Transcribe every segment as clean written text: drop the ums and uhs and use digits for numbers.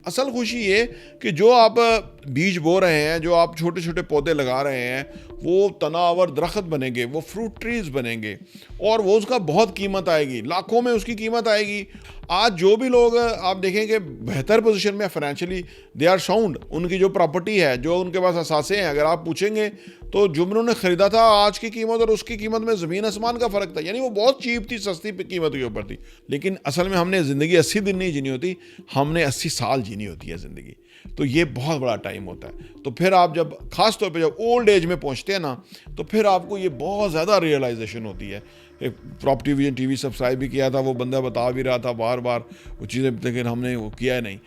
असल खुशी ये कि जो आप बीज बो रहे हैं, जो आप छोटे छोटे पौधे लगा रहे हैं, वो तनावर दरख्त बनेंगे, वो फ्रूट ट्रीज बनेंगे और वो उसका बहुत कीमत आएगी, लाखों में उसकी कीमत आएगी। आज जो भी लोग आप देखेंगे बेहतर पोजीशन में फाइनेंशियली, दे आर साउंड, उनकी जो प्रॉपर्टी है, जो उनके पास असासे हैं, अगर आप पूछेंगे तो जो उन्होंने ख़रीदा था आज की कीमत और उसकी कीमत में ज़मीन आसमान का फ़र्क था। यानी वो बहुत चीप थी, सस्ती कीमत के ऊपर थी। लेकिन असल में हमने ज़िंदगी 80 दिन नहीं जीनी होती, हमने 80 साल जीनी होती है ज़िंदगी। तो ये बहुत बड़ा टाइम होता है। तो फिर आप जब ख़ास तौर पे जब ओल्ड एज में पहुंचते हैं ना, तो फिर आपको ये बहुत ज़्यादा रियलाइजेशन होती है। एक प्रॉपर्टी विजन टीवी सब्सक्राइब भी किया था, वो बंदा बता भी रहा था बार बार वो चीज़ें, लेकिन हमने वो किया है नहीं।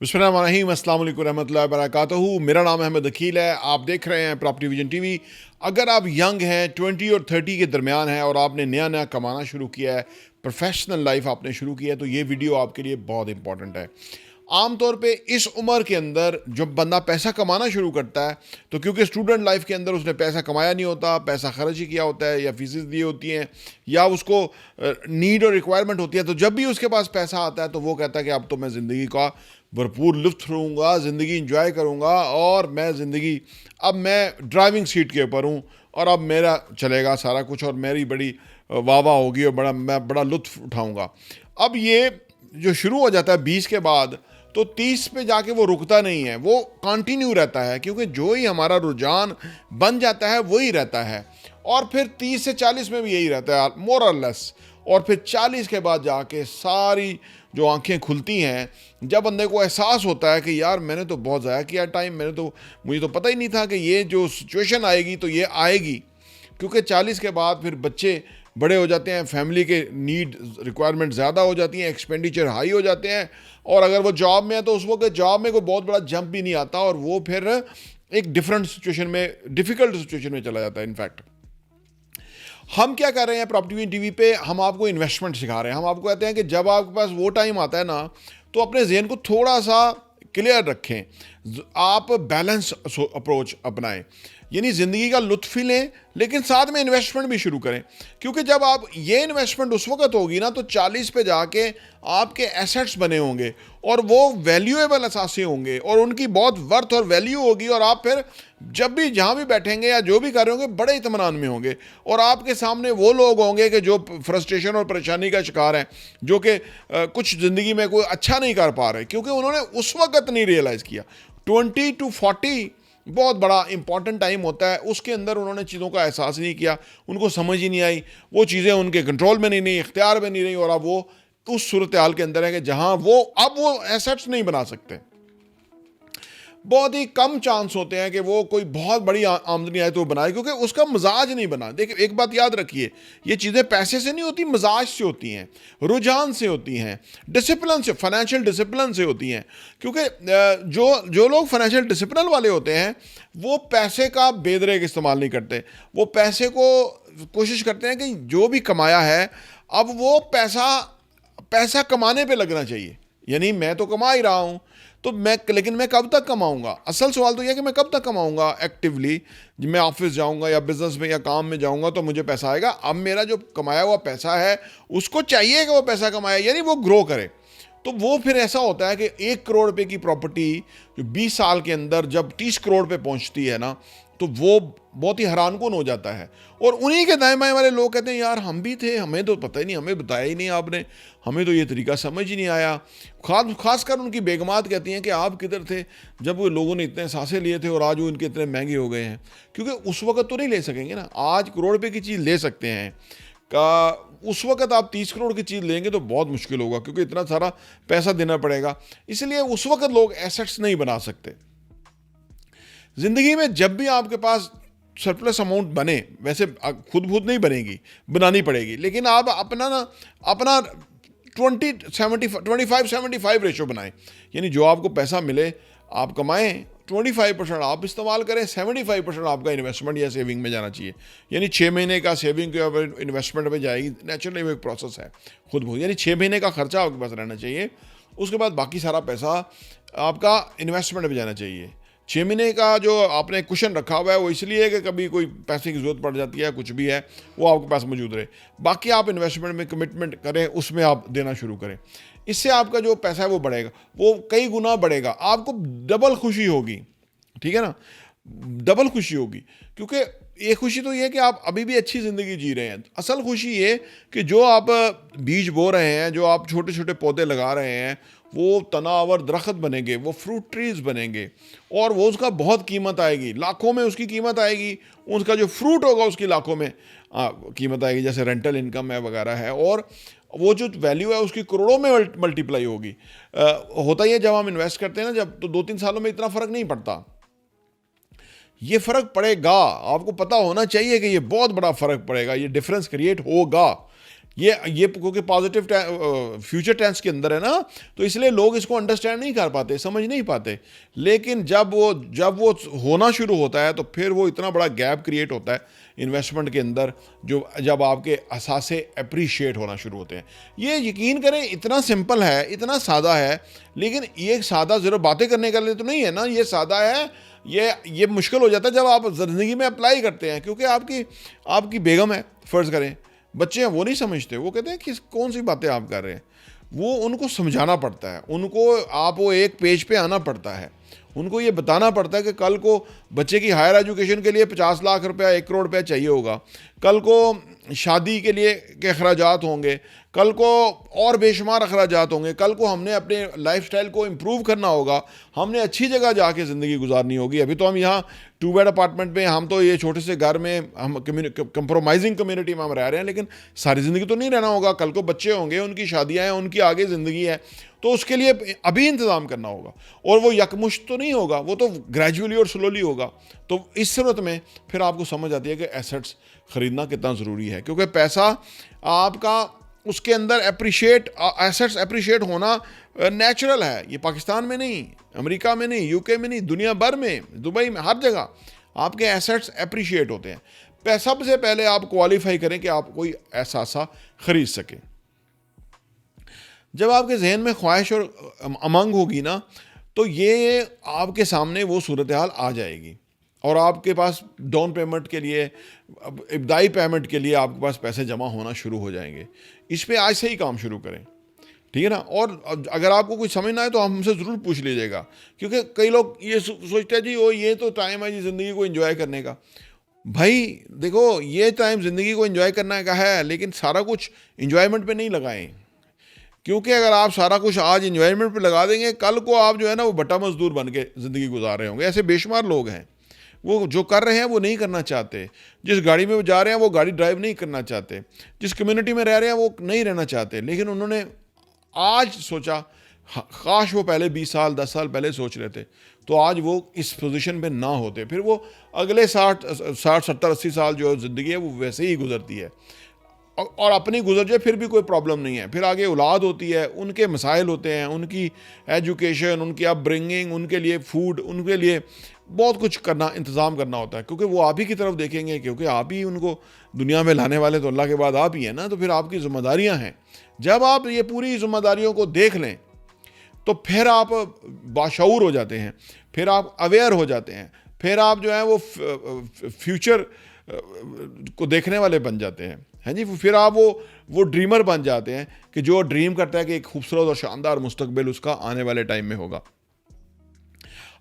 बिस्मिल्लाहिर्रहमानिर्रहीम, अस्सलाम वालेकुम रहमतुल्लाहि व बरकातहू। मेरा नाम अहमद अकील है, आप देख रहे हैं प्रॉपर्टी विजन टीवी। अगर आप यंग हैं, 20 और 30 के दरमियान हैं और आपने नया नया कमाना शुरू किया है, प्रोफेशनल लाइफ आपने शुरू की है, तो ये वीडियो आपके लिए बहुत इंपॉर्टेंट है। आमतौर पे इस उम्र के अंदर जब बंदा पैसा कमाना शुरू करता है, तो क्योंकि स्टूडेंट लाइफ के अंदर उसने पैसा कमाया नहीं होता, पैसा खर्च ही किया होता है, या फीसेस दी होती हैं, या उसको नीड और रिक्वायरमेंट होती है, तो जब भी उसके पास पैसा आता है तो वो कहता है कि अब तो मैं ज़िंदगी का भरपूर लुत्फ़ लूँगा, ज़िंदगी इंजॉय करूँगा, और मैं ज़िंदगी, अब मैं ड्राइविंग सीट के ऊपर हूँ और अब मेरा चलेगा सारा कुछ और मेरी बड़ी वाह वाह होगी और मैं बड़ा लुत्फ़ उठाऊँगा। अब ये जो शुरू हो जाता है 20 के बाद, तो 30 पे जाके वो रुकता नहीं है, वो कंटिन्यू रहता है, क्योंकि जो ही हमारा रुझान बन जाता है वही रहता है। और फिर 30 से 40 में भी यही रहता है, मोर और लेस। और फिर 40 के बाद जाके सारी जो आंखें खुलती हैं, जब बंदे को एहसास होता है कि यार मैंने तो बहुत ज़ाया किया टाइम, मुझे तो पता ही नहीं था कि ये जो सिचुएशन आएगी तो ये आएगी। क्योंकि 40 के बाद फिर बच्चे बड़े हो जाते हैं, फैमिली के नीड रिक्वायरमेंट ज़्यादा हो जाती हैं, एक्सपेंडिचर हाई हो जाते हैं, और अगर वो जॉब में है तो उस वक्त जॉब में कोई बहुत बड़ा जंप भी नहीं आता, और वो फिर एक डिफरेंट सिचुएशन में, डिफ़िकल्ट सिचुएशन में चला जाता है। इनफैक्ट हम क्या कर रहे हैं प्रॉपर्टी टीवी पे, हम आपको इन्वेस्टमेंट सिखा रहे हैं। हम आपको कहते हैं कि जब आपके पास वो टाइम आता है ना, तो अपने जहन को थोड़ा सा क्लियर रखें, आप बैलेंस अप्रोच अपनाएं, यानी ज़िंदगी का लुत्फ़ ही लें, लेकिन साथ में इन्वेस्टमेंट भी शुरू करें। क्योंकि जब आप ये इन्वेस्टमेंट उस वक्त होगी ना, तो 40 पे जाके आपके एसेट्स बने होंगे और वो वैल्यूएबल असासे होंगे और उनकी बहुत वर्थ और वैल्यू होगी, और आप फिर जब भी जहाँ भी बैठेंगे या जो भी कर रहे होंगे बड़े इत्मीनान में होंगे। और आपके सामने वो लोग होंगे कि जो फ्रस्ट्रेशन और परेशानी का शिकार हैं, जो कि कुछ ज़िंदगी में कोई अच्छा नहीं कर पा रहे, क्योंकि उन्होंने उस वक्त नहीं रियलाइज़ किया। 20 to 40 बहुत बड़ा इंपॉर्टेंट टाइम होता है, उसके अंदर उन्होंने चीज़ों का एहसास नहीं किया, उनको समझ ही नहीं आई, वो चीज़ें उनके कंट्रोल में नहीं, इख्तियार में नहीं रही, और अब वो उस सूरत हाल के अंदर है कि जहां वो एसेट्स नहीं बना सकते। बहुत ही कम चांस होते हैं कि वो कोई बहुत बड़ी आमदनी आए तो वो बनाए, क्योंकि उसका मजाज नहीं बना। देखिए एक बात याद रखिए, ये चीज़ें पैसे से नहीं होती, मजाज से होती हैं, रुझान से होती हैं, डिसिप्लिन से, फाइनेंशियल डिसिप्लिन से होती हैं। क्योंकि जो जो लोग फाइनेंशियल डिसिप्लिन वाले होते हैं, वो पैसे का बेदरेक इस्तेमाल नहीं करते। वो पैसे को कोशिश करते हैं कि जो भी कमाया है, अब वो पैसा कमाने पे लगना चाहिए। यानी मैं तो कमा ही रहा हूँ, तो लेकिन मैं कब तक कमाऊंगा? असल सवाल तो यह है कि मैं कब तक कमाऊंगा एक्टिवली। मैं ऑफिस जाऊंगा या बिजनेस में या काम में जाऊंगा तो मुझे पैसा आएगा। अब मेरा जो कमाया हुआ पैसा है, उसको चाहिए कि वो पैसा कमाए, यानी वो ग्रो करे। तो वो फिर ऐसा होता है कि 1 करोड़ रुपए की प्रॉपर्टी जो 20 साल के अंदर जब 30 करोड़ पे पहुंचती है ना, तो वो बहुत ही हैरानकुन हो जाता है। और उन्हीं के दाएं बाएं वाले लोग कहते हैं यार हम भी थे, हमें तो पता ही नहीं, हमें बताया ही नहीं आपने, हमें तो ये तरीका समझ ही नहीं आया। खासकर उनकी बेगमात कहती हैं कि आप किधर थे जब वो लोगों ने इतने सांसें लिए थे और आज वो इनके इतने महंगे हो गए हैं। क्योंकि उस वक्त तो नहीं ले सकेंगे ना। आज करोड़ रुपये की चीज़ ले सकते हैं, का उस वक्त आप 30 करोड़ की चीज़ लेंगे तो बहुत मुश्किल होगा, क्योंकि इतना सारा पैसा देना पड़ेगा। इसलिए उस वक्त लोग एसेट्स नहीं बना सकते। ज़िंदगी में जब भी आपके पास सरप्लस अमाउंट बने, वैसे खुद नहीं बनेगी, बनानी पड़ेगी, लेकिन आप अपना 25-75 रेशो बनाएं। यानी जो आपको पैसा मिले आप कमाएं, 25% आप इस्तेमाल करें, 75% आपका इन्वेस्टमेंट या सेविंग में जाना चाहिए। यानी 6 महीने का सेविंग के इन्वेस्टमेंट में जाएगी, नेचुरली वो एक प्रोसेस है खुद यानी 6 महीने का खर्चा आपके पास रहना चाहिए। उसके बाद बाकी सारा पैसा आपका इन्वेस्टमेंट में जाना चाहिए। 6 महीने का जो आपने कुशन रखा हुआ है वो इसलिए है कि कभी कोई पैसे की ज़रूरत पड़ जाती है, कुछ भी है, वो आपके पास मौजूद रहे। बाकी आप इन्वेस्टमेंट में कमिटमेंट करें, उसमें आप देना शुरू करें। इससे आपका जो पैसा है वो बढ़ेगा, वो कई गुना बढ़ेगा, आपको डबल खुशी होगी, ठीक है ना, डबल खुशी होगी। क्योंकि एक खुशी तो ये है कि आप अभी भी अच्छी ज़िंदगी जी रहे हैं। असल खुशी ये कि जो आप बीज बो रहे हैं, जो आप छोटे छोटे पौधे लगा रहे हैं, वो तनावर दरख्त बनेंगे, वो फ्रूट ट्रीज बनेंगे, और वो उसका बहुत कीमत आएगी, लाखों में उसकी कीमत आएगी। उसका जो फ्रूट होगा उसकी लाखों में कीमत आएगी, जैसे रेंटल इनकम है वगैरह है, और वो जो वैल्यू है उसकी करोड़ों में मल्टीप्लाई होगी। होता ही है जब हम इन्वेस्ट करते हैं ना, जब तो 2-3 सालों में इतना फ़र्क नहीं पड़ता, ये फ़र्क पड़ेगा। आपको पता होना चाहिए कि ये बहुत बड़ा फ़र्क पड़ेगा, ये डिफरेंस क्रिएट होगा। ये क्योंकि पॉजिटिव फ्यूचर टेंस के अंदर है ना, तो इसलिए लोग इसको अंडरस्टैंड नहीं कर पाते, समझ नहीं पाते। लेकिन जब वो होना शुरू होता है तो फिर वो इतना बड़ा गैप क्रिएट होता है इन्वेस्टमेंट के अंदर, जो जब आपके असासे अप्रिशिएट होना शुरू होते हैं। ये यकीन करें इतना सिंपल है, इतना सादा है, लेकिन ये सादा ज़रा बातें करने के लिए तो नहीं है ना, ये सादा है। ये मुश्किल हो जाता है जब आप ज़िंदगी में अप्लाई करते हैं, क्योंकि आपकी बेगम है, फ़र्ज़ करें, बच्चे हैं, वो नहीं समझते, वो कहते हैं कि कौन सी बातें आप कर रहे हैं। वो उनको समझाना पड़ता है, उनको आप वो एक पेज पे आना पड़ता है, उनको ये बताना पड़ता है कि कल को बच्चे की हायर एजुकेशन के लिए 50 लाख रुपया, 1 करोड़ रुपया चाहिए होगा, कल को शादी के लिए के अखराजात होंगे, कल को और बेशुमार अखराजात होंगे, कल को हमने अपने लाइफस्टाइल को इम्प्रूव करना होगा, हमने अच्छी जगह जाके ज़िंदगी गुजारनी होगी। अभी तो हम यहाँ 2 बेड अपार्टमेंट में, हम तो ये छोटे से घर में, हम कंप्रोमाइजिंग कम्युनिटी में हम रह रहे हैं, लेकिन सारी ज़िंदगी तो नहीं रहना होगा। कल को बच्चे होंगे, उनकी शादियाँ हैं, उनकी आगे ज़िंदगी है, तो उसके लिए अभी इंतज़ाम करना होगा, और वो यकमुश्त तो नहीं होगा, वो तो ग्रेजुअली और स्लोली होगा। तो इस सूरत में फिर आपको समझ आती है कि एसेट्स ख़रीदना कितना ज़रूरी है, क्योंकि पैसा आपका उसके अंदर एसेट्स अप्रिशिएट होना नेचुरल है। ये पाकिस्तान में नहीं, अमेरिका में नहीं, यूके में नहीं, दुनिया भर में, दुबई में, हर जगह आपके एसेट्स अप्रिशिएट होते हैं। सबसे पहले आप क्वालिफाई करें कि आप कोई ऐसा ख़रीद सकें। जब आपके जहन में ख्वाहिश और अमंग होगी ना, तो ये आपके सामने वो सूरत हाल आ जाएगी, और आपके पास डाउन पेमेंट के लिए, इब्तदाई पेमेंट के लिए आपके पास पैसे जमा होना शुरू हो जाएंगे। इस पे आज से ही काम शुरू करें, ठीक है ना। और अगर आपको कुछ समझना है तो हमसे ज़रूर पूछ लीजिएगा, क्योंकि कई लोग ये सोचते हैं जी वो ये तो टाइम है जी ज़िंदगी को एंजॉय करने का। भाई देखो, ये टाइम ज़िंदगी को एंजॉय करने का है, लेकिन सारा कुछ एंजॉयमेंट पे नहीं लगाएं, क्योंकि अगर आप सारा कुछ आज एंजॉयमेंट पे लगा देंगे, कल को आप जो है ना वो बट्टा मजदूर बन के ज़िंदगी गुजार रहे होंगे। ऐसे बेशुमार लोग हैं, वो जो कर रहे हैं वो नहीं करना चाहते, जिस गाड़ी में वो जा रहे हैं वो गाड़ी ड्राइव नहीं करना चाहते, जिस कम्युनिटी में रह रहे हैं वो नहीं रहना चाहते, लेकिन उन्होंने आज सोचा, काश वो पहले 20 साल 10 साल पहले सोच लेते तो आज वो इस पोजीशन पे ना होते। फिर वो अगले 60 70 80 साल जो ज़िंदगी है वो वैसे ही गुजरती है, और अपनी गुजर जाए फिर भी कोई प्रॉब्लम नहीं है। फिर आगे औलाद होती है, उनके मसाइल होते हैं, उनकी एजुकेशन, उनकी अपब्रिंगिंग, उनके लिए फूड, उनके लिए बहुत कुछ करना, इंतज़ाम करना होता है, क्योंकि वो आप ही की तरफ देखेंगे, क्योंकि आप ही उनको दुनिया में लाने वाले तो अल्लाह के बाद आप ही हैं ना। तो फिर आपकी ज़िम्मेदारियाँ हैं। जब आप ये पूरी ज़िम्मेदारियों को देख लें तो फिर आप बाशऊर हो जाते हैं, फिर आप अवेयर हो जाते हैं, फिर आप जो है वो फ्यूचर को देखने वाले बन जाते हैं, हैं जी। फिर आप वो ड्रीमर बन जाते हैं कि जो ड्रीम करता है कि एक खूबसूरत और शानदार मुस्तकबिल उसका आने वाले टाइम में होगा।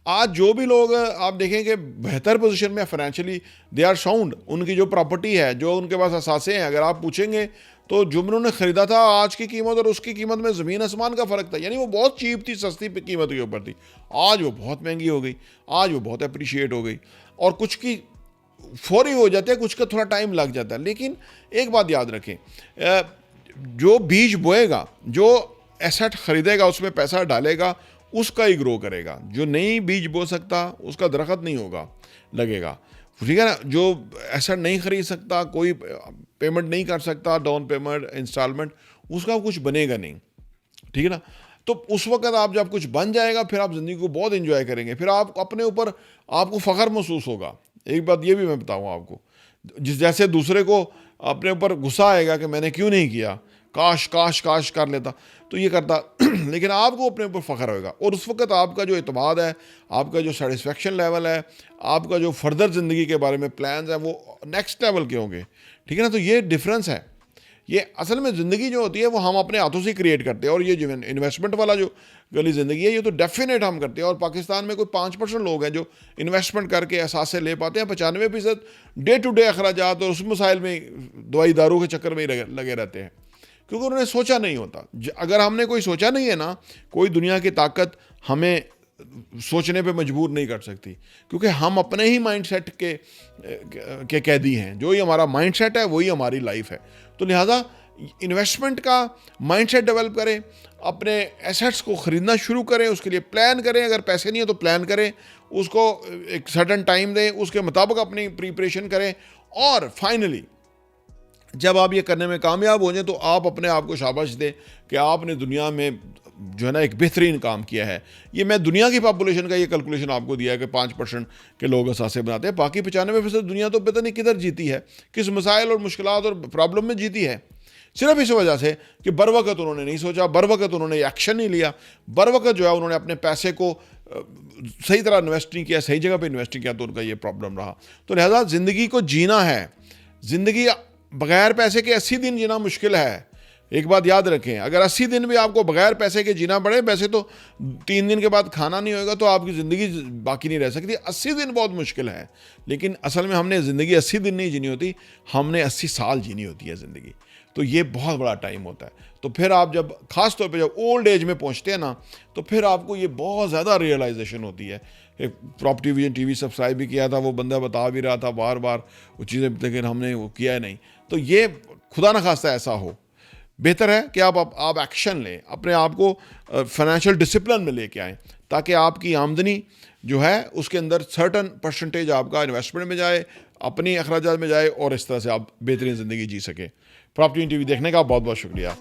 आज जो भी लोग आप देखें कि बेहतर पोजीशन में फाइनेंशियली, दे आर साउंड, उनकी जो प्रॉपर्टी है, जो उनके पास असासे हैं, अगर आप पूछेंगे तो जो उन्होंने ख़रीदा था आज की कीमत और उसकी कीमत में ज़मीन आसमान का फ़र्क था। यानी वो बहुत चीप थी, सस्ती कीमत के ऊपर थी, आज वो बहुत महंगी हो गई, आज वो बहुत अप्रिशिएट हो गई। और कुछ की फौरी हो जाते हैं, कुछ का थोड़ा टाइम लग जाता है। लेकिन एक बात याद रखें, जो बीज बोएगा, जो एसेट ख़रीदेगा, उसमें पैसा डालेगा, उसका ही ग्रो करेगा। जो नहीं बीज बो सकता उसका दरख्त नहीं होगा, लगेगा, ठीक है ना। जो एसेट नहीं ख़रीद सकता, कोई पेमेंट नहीं कर सकता, डाउन पेमेंट, इंस्टॉलमेंट, उसका कुछ बनेगा नहीं, ठीक है ना। तो उस वक्त आप जब कुछ बन जाएगा फिर आप ज़िंदगी को बहुत एंजॉय करेंगे, फिर आप अपने ऊपर आपको फ़ख्र महसूस होगा। एक बात ये भी मैं बताऊँ आपको, जैसे दूसरे को अपने ऊपर गुस्सा आएगा कि मैंने क्यों नहीं किया, काश काश काश कर लेता, तो ये करता लेकिन आपको अपने ऊपर फ़ख्र होगा और उस वक्त आपका जो एतमाद है, आपका जो सेटिस्फेक्शन लेवल है, आपका जो फर्दर ज़िंदगी के बारे में प्लान्स हैं वो नेक्स्ट लेवल के होंगे। ठीक है ना, तो ये डिफरेंस है। ये असल में ज़िंदगी जो होती है वो हम अपने हाथों से क्रिएट करते हैं, और ये जो इन्वेस्टमेंट वाला जो गली ज़िंदगी है ये तो डेफिनेट हम करते हैं। और पाकिस्तान में कोई 5% लोग हैं जो इन्वेस्टमेंट करके एहसास ले पाते हैं। 95% डे टू डे अखराजात और उस मसाइल में दवाई दारू के चक्कर में ही लगे रहते हैं, क्योंकि उन्होंने सोचा नहीं होता। अगर हमने कोई सोचा नहीं है ना, कोई दुनिया की ताकत हमें सोचने पे मजबूर नहीं कर सकती, क्योंकि हम अपने ही माइंडसेट के कैदी हैं। जो ही हमारा माइंडसेट है वही हमारी लाइफ है। तो लिहाजा इन्वेस्टमेंट का माइंडसेट डेवलप करें, अपने एसेट्स को ख़रीदना शुरू करें, उसके लिए प्लान करें। अगर पैसे नहीं है तो प्लान करें, उसको एक सर्टन टाइम दें, उसके मुताबिक अपनी प्रिपरेशन करें। और फाइनली जब आप ये करने में कामयाब हो जाए तो आप अपने आप को शाबाश दें कि आपने दुनिया में जो है ना एक बेहतरीन काम किया है। ये मैं दुनिया की पॉपुलेशन का ये कैलकुलेशन आपको दिया है कि 5% के लोग असासे बनाते हैं, बाकी 95% दुनिया तो पता नहीं किधर जीती है, किस मसाइल और मुश्किलात और प्रॉब्लम में जीती है। सिर्फ इस वजह से कि बर वक्त उन्होंने नहीं सोचा, बर वक्त उन्होंने एक्शन नहीं लिया, बर वक्त जो है उन्होंने अपने पैसे को सही तरह इन्वेस्ट नहीं किया, सही जगह पे इन्वेस्ट नहीं किया, तो उनका ये प्रॉब्लम रहा। तो लिहाजा ज़िंदगी को जीना है। ज़िंदगी बगैर पैसे के 80 दिन जीना मुश्किल है। एक बात याद रखें, अगर 80 दिन भी आपको बगैर पैसे के जीना पड़े, वैसे तो 3 दिन के बाद खाना नहीं होगा तो आपकी ज़िंदगी बाकी नहीं रह सकती। 80 दिन बहुत मुश्किल है, लेकिन असल में हमने ज़िंदगी 80 दिन नहीं जीनी होती, हमने 80 साल जीनी होती है ज़िंदगी। तो ये बहुत बड़ा टाइम होता है। तो फिर आप जब ख़ास तौर पे जब ओल्ड एज में पहुंचते हैं ना, तो फिर आपको ये बहुत ज़्यादा रियलाइजेशन होती है। एक प्रॉपर्टी विजन टीवी सब्सक्राइब भी किया था, वो बंदा बता भी रहा था बार बार वो चीज़ें, लेकिन हमने वो किया नहीं। तो ये खुदा न खास्ता ऐसा हो, बेहतर है कि आप एक्शन लें, अपने आप को फाइनेंशियल डिसिप्लिन में लेके आएँ, ताकि आपकी आमदनी जो है उसके अंदर सर्टन परसेंटेज आपका इन्वेस्टमेंट में जाए, अपनी अखराजात में जाए, और इस तरह से आप बेहतरीन ज़िंदगी जी सकें। प्रॉपर्टी टीवी देखने का बहुत बहुत शुक्रिया।